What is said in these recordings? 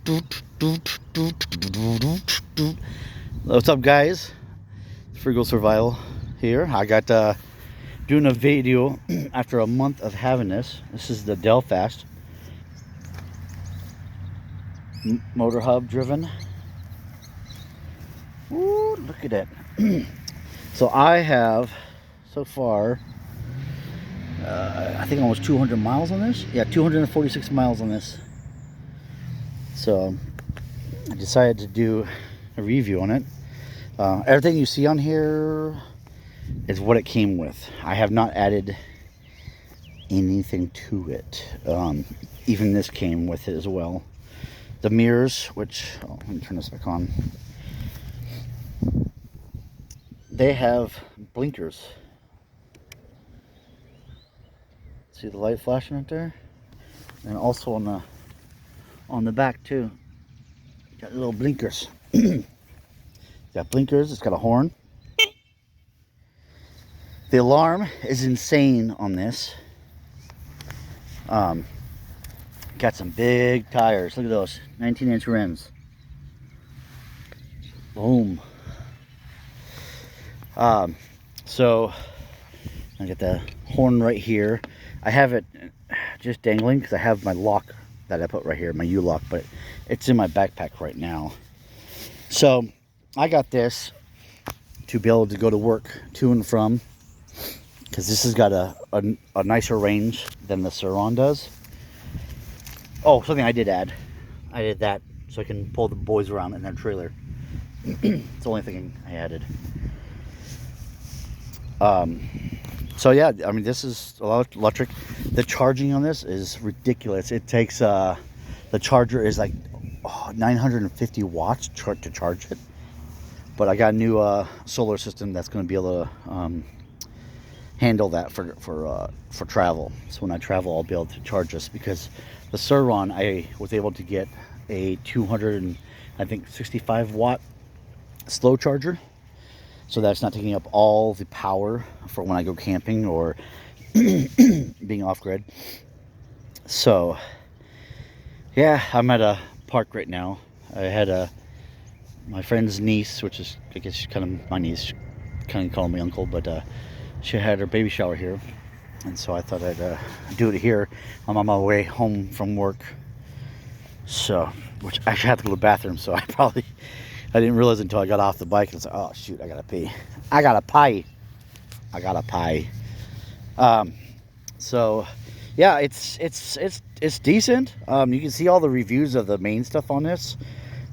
What's up, guys? Frugal Survival here. I got doing a video after a month of having this. This is the Delfast motor hub driven. Ooh, look at that. So I have so far I think almost 200 miles on this. Yeah, 246 miles on this. So I decided to do a review on it. Everything you see on here is what it came with. I have not added anything to it. Even this came with it as well. The mirrors, which, let me turn this back on. They have blinkers. See the light flashing right there? And also on the back too. Got little blinkers. Got blinkers, it's got a horn. The alarm is insane on this. Got some big tires. Look at those, 19-inch rims. Boom. So I got the horn right here. I have it just dangling because I have my lock that I put right here, my U-lock, but it's in my backpack right now. So I got this to be able to go to work to and from, because this has got a nicer range than the Sur-Ron does. Oh, something I did add. I did that so I can pull the boys around in their trailer. It's the only thing I added. So yeah, I mean, this is a lot of electric. The charging on this is ridiculous. It takes the charger is like 950 watts to charge it. But I got a new solar system that's going to be able to handle that for travel. So when I travel, I'll be able to charge this, because the Sur-Ron, I was able to get a 265 watt slow charger. So that's not taking up all the power for when I go camping or being off grid. So yeah, I'm at a park right now. I had my friend's niece, which is, I guess she's kind of my niece, kind of calling me uncle, but she had her baby shower here, and so I thought I'd do it here. I'm on my way home from work, so, which I actually have to go to the bathroom, so I didn't realize until I got off the bike, and it's like, oh shoot, I gotta pee. I gotta pie. So yeah, it's decent. You can see all the reviews of the main stuff on this.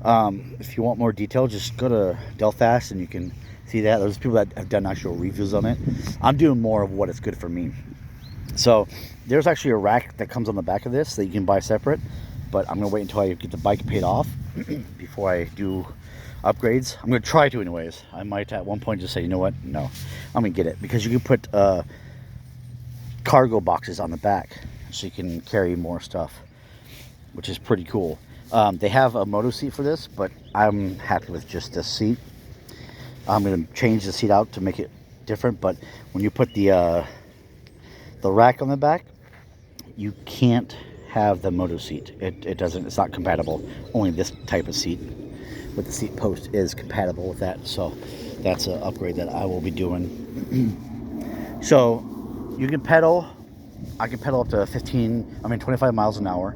If you want more detail, just go to Delfast and you can see that. There's people that have done actual reviews on it. I'm doing more of what is good for me. So there's actually a rack that comes on the back of this that you can buy separate, but I'm gonna wait until I get the bike paid off before I do upgrades. I'm gonna try to anyways. I might at one point just say, you know what, no, I'm gonna get it, because you can put cargo boxes on the back so you can carry more stuff, which is pretty cool. They have a moto seat for this, but I'm happy with just this seat. I'm gonna change the seat out to make it different, but when you put the rack on the back, you can't have the moto seat. It doesn't, it's not compatible. Only this type of seat with the seat post is compatible with that. So that's an upgrade that I will be doing. So you can pedal. I can pedal up to 25 miles an hour.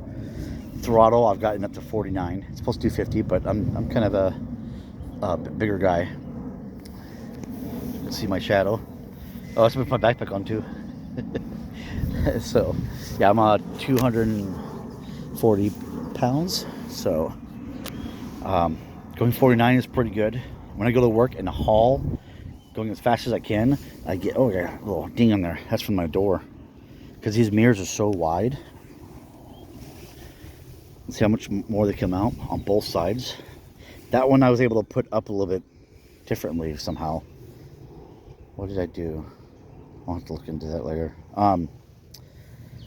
Throttle, I've gotten up to 49. It's supposed to do 50, but I'm kind of a bigger guy. You can see my shadow. Oh, let's put my backpack on too. So yeah, I'm 240 pounds. So going 49 is pretty good. When I go to work in the hall, going as fast as I can, I get, oh yeah, a little ding on there. That's from my door, because these mirrors are so wide. See how much more they come out on both sides. That one I was able to put up a little bit differently somehow. What did I do? I'll have to look into that later.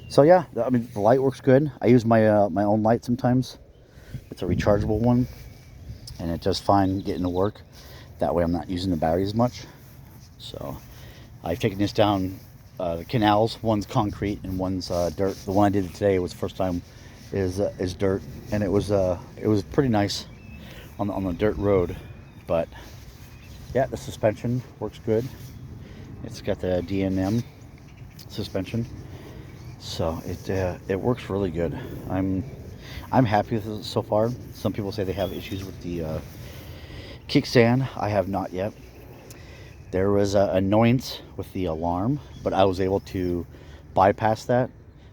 So yeah, I mean, the light works good. I use my my own light sometimes. It's a rechargeable one, and it does fine getting to work. That way I'm not using the battery as much. So I've taken this down the canals. One's concrete and one's dirt. The one I did today was the first time is dirt, and it was pretty nice on the dirt road. But yeah, the suspension works good. It's got the D&M suspension, so it works really good. I'm happy with it so far. Some people say they have issues with the kickstand. I have not yet. There was an annoyance with the alarm, but I was able to bypass that,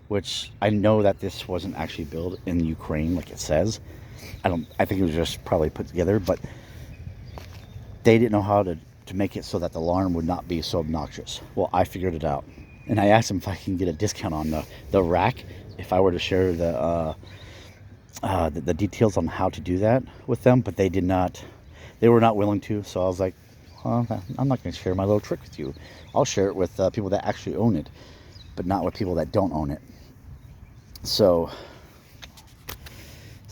which I know that this wasn't actually built in Ukraine like it says. I think it was just probably put together, but they didn't know how to make it so that the alarm would not be so obnoxious. Well, I figured it out. And I asked them if I can get a discount on the rack if I were to share the details on how to do that with them, but they did not. They were not willing to, so I was like, well, I'm not going to share my little trick with you. I'll share it with people that actually own it, but not with people that don't own it. So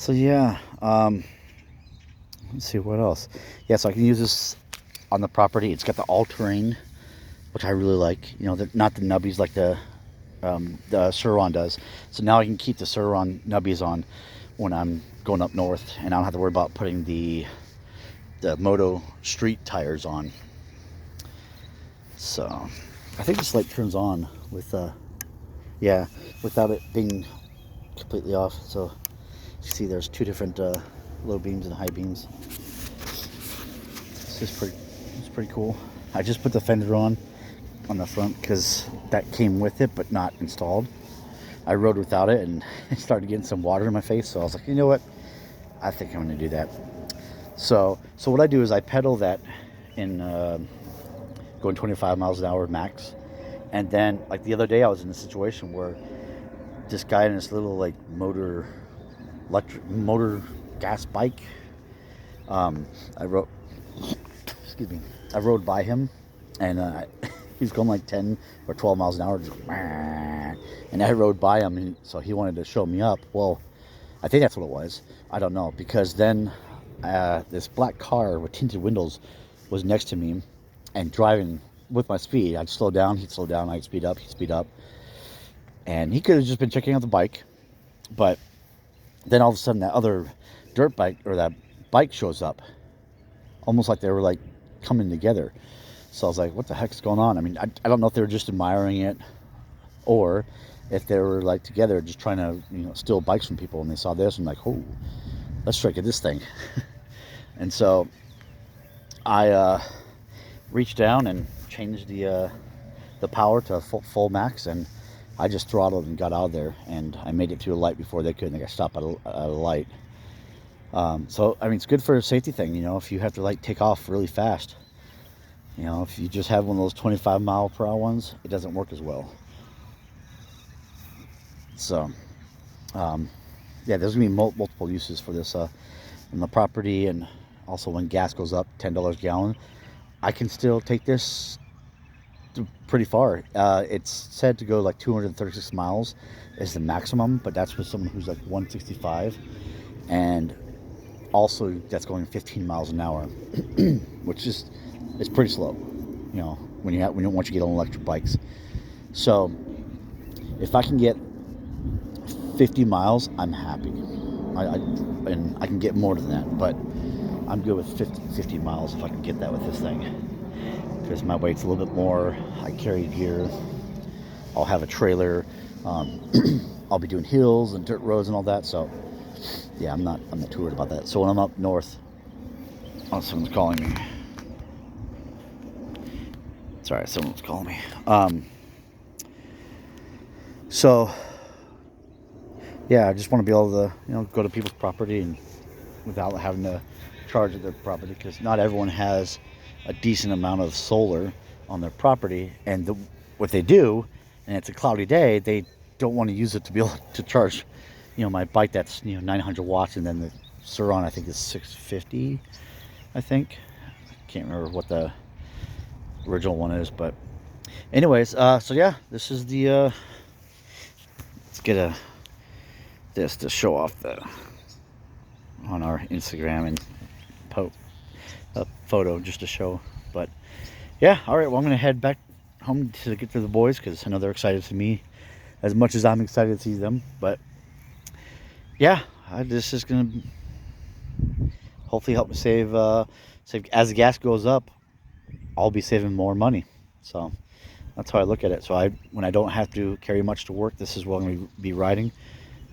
yeah. Let's see what else. Yeah, so I can use this on the property. It's got the all-terrain, which I really like. You know, not the nubbies like the Sur-Ron does. So now I can keep the Sur-Ron nubbies on when I'm going up north, and I don't have to worry about putting the Moto street tires on. So I think this light turns on with yeah, without it being completely off. So you see there's two different low beams and high beams. It's pretty cool. I just put the fender on the front because that came with it but not installed. I rode without it and it started getting some water in my face, so I was like, you know what, I think I'm going to do that. So what I do is I pedal that in going 25 miles an hour max, and then like the other day I was in a situation where this guy in this little like motor gas bike, I rode by him, and he's going like 10 or 12 miles an hour, just, and I rode by him, and so he wanted to show me up. Well, I think that's what it was. I don't know, because then this black car with tinted windows was next to me and driving with my speed. I'd slow down, he'd slow down, I'd speed up, he'd speed up, and he could have just been checking out the bike. But then all of a sudden that other dirt bike or that bike shows up, almost like they were like coming together. So I was like, what the heck's going on? I mean, I don't know if they were just admiring it or if they were like together just trying to, you know, steal bikes from people, and they saw this and like, oh, let's strike at this thing. And so I reached down and changed the power to full max, and I just throttled and got out of there, and I made it through a light before they could, and they got stopped at a light. So I mean, it's good for a safety thing, you know, if you have to like take off really fast. You know, if you just have one of those 25 mile per hour ones, it doesn't work as well. So yeah, there's gonna be multiple uses for this on the property, and also when gas goes up $10 a gallon, I can still take this pretty far. It's said to go like 236 miles is the maximum, but that's for someone who's like 165, and also that's going 15 miles an hour, which is, it's pretty slow, you know, once you get on electric bikes. So if I can get 50 miles, I'm happy. And I can get more than that, but I'm good with 50 miles if I can get that with this thing, because my weight's a little bit more. I carry gear. I'll have a trailer. I'll be doing hills and dirt roads and all that. So yeah, I'm not too worried about that. So when I'm up north, oh, someone's calling me. Sorry, someone's calling me. So yeah, I just want to be able to, you know, go to people's property and without having to charge at their property, because not everyone has a decent amount of solar on their property, and what they do, and it's a cloudy day, they don't want to use it to be able to charge, you know, my bike that's, you know, 900 watts, and then the Sur-Ron I think is 650. I think, I can't remember what the original one is, but anyways, so yeah, this is the let's get this to show off on our Instagram and post a photo just to show. But yeah, all right, well, I'm gonna head back home to get to the boys, because I know they're excited to see me as much as I'm excited to see them. But yeah, this is gonna hopefully help me save as the gas goes up. I'll be saving more money. So that's how I look at it. So when I don't have to carry much to work, this is what I'm going to be riding.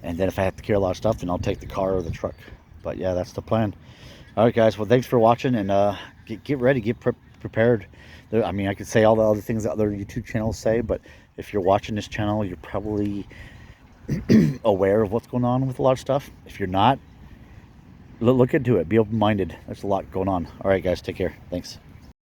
And then if I have to carry a lot of stuff, then I'll take the car or the truck. But yeah, that's the plan. All right, guys. Well, thanks for watching, and get ready, get prepared. I mean, I could say all the other things that other YouTube channels say, but if you're watching this channel, you're probably aware of what's going on with a lot of stuff. If you're not, look into it. Be open-minded. There's a lot going on. All right, guys. Take care. Thanks.